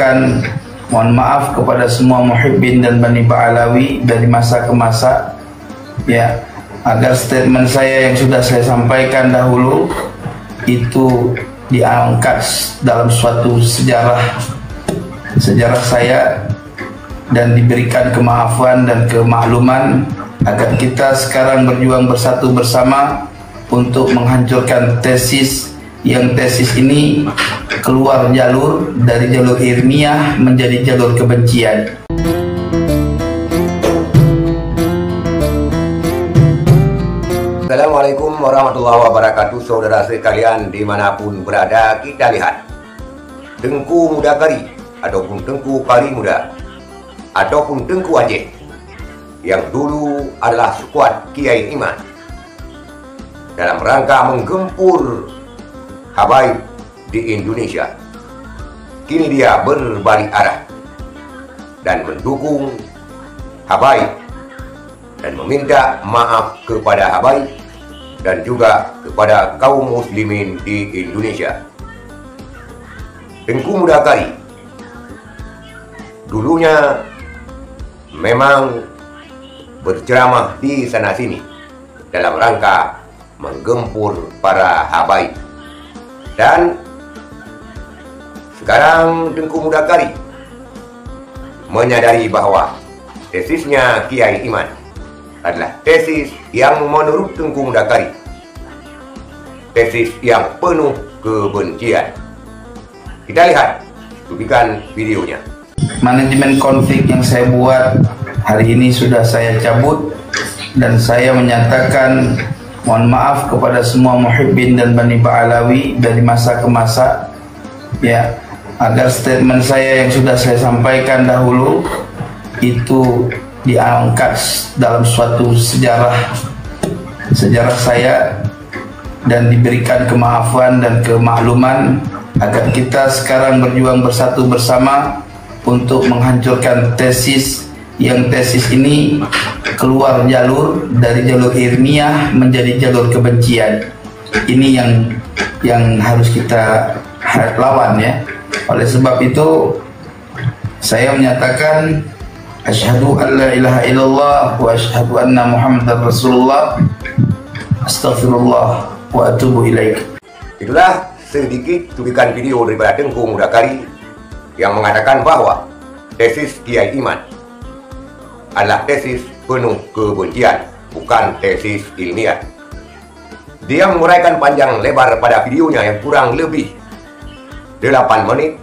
menyampaikan mohon maaf kepada semua muhibbin dan Bani Ba'alawi dari masa ke masa, ya, agar statement saya yang sudah saya sampaikan dahulu itu diangkat dalam suatu sejarah saya dan diberikan kemaafan dan kemakluman agar kita sekarang berjuang bersatu bersama untuk menghancurkan tesis ini keluar jalur dari jalur ilmiah menjadi jalur kebencian. Assalamualaikum warahmatullahi wabarakatuh. Saudara sekalian dimanapun berada, kita lihat Tengku Muda Kari ataupun Tengku Kari Muda ataupun Tengku Aceh yang dulu adalah skuad Kiai Iman dalam rangka menggempur habaib di Indonesia. Kini dia berbalik arah dan mendukung habaib dan meminta maaf kepada habaib dan juga kepada kaum muslimin di Indonesia. Tengku Muda Kari dulunya memang berceramah di sana-sini dalam rangka menggempur para habaib. Dan sekarang Tengku Muda Kari menyadari bahwa tesisnya Kiai Iman adalah tesis yang menurut Tengku Muda Kari tesis yang penuh kebencian. Kita lihat cuplikan videonya. Manajemen konflik yang saya buat hari ini sudah saya cabut dan saya menyatakan mohon maaf kepada semua muhibbin dan Bani Ba'alawi dari masa ke masa, ya, agar statement saya yang sudah saya sampaikan dahulu itu diangkat dalam suatu sejarah saya dan diberikan kemaafan dan kemakluman agar kita sekarang berjuang bersatu bersama untuk menghancurkan tesis ini keluar jalur dari jalur ilmiah menjadi jalur kebencian. Ini yang harus kita lawan, ya. Oleh sebab itu saya menyatakan asyhadu an la ilaha illallah wa asyhadu anna muhammadar rasulullah, astaghfirullah wa atubu ilaik. Itulah sedikit cuplikan video daripada Tengku Muda Kari yang mengatakan bahwa tesis Kiai Iman adalah tesis penuh kebencian, bukan tesis ilmiah. Dia menguraikan panjang lebar pada videonya yang kurang lebih 8 menit,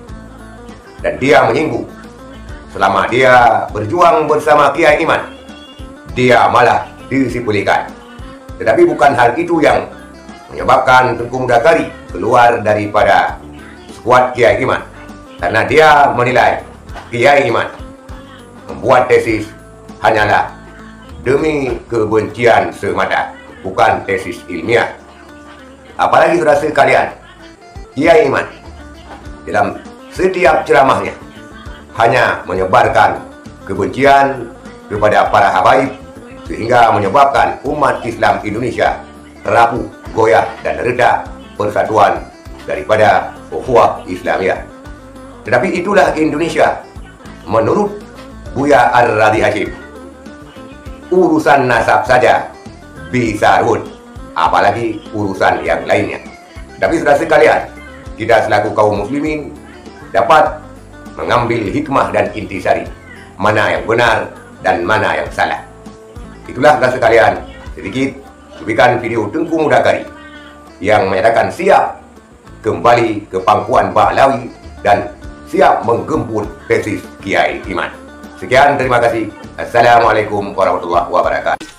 dan dia menyinggung selama dia berjuang bersama Kiai Iman, dia malah disipulkan. Tetapi bukan hal itu yang menyebabkan Tengku Muda Kari keluar daripada skuad Kiai Iman, karena dia menilai Kiai Iman membuat tesis hanyalah demi kebencian semata, bukan tesis ilmiah. Apalagi saudara sekalian, Kiai Iman dalam setiap ceramahnya hanya menyebarkan kebencian kepada para habaib, sehingga menyebabkan umat Islam Indonesia rapuh, goyah, dan redak persatuan daripada ukhuwah Islamiyah. Tetapi itulah Indonesia menurut Buya Ar-Radhi Hashim. Urusan nasab saja bisa ruwet, apalagi urusan yang lainnya. Tapi saudara sekalian, kita selaku kaum muslimin dapat mengambil hikmah dan intisari, mana yang benar dan mana yang salah. Itulah saudara sekalian sedikit cuplikan video Tengku Muda Kari yang menyatakan siap kembali ke pangkuan Ba'alawi dan siap menggempur tesis Kiai Iman. Sekian, terima kasih. Assalamualaikum warahmatullahi wabarakatuh.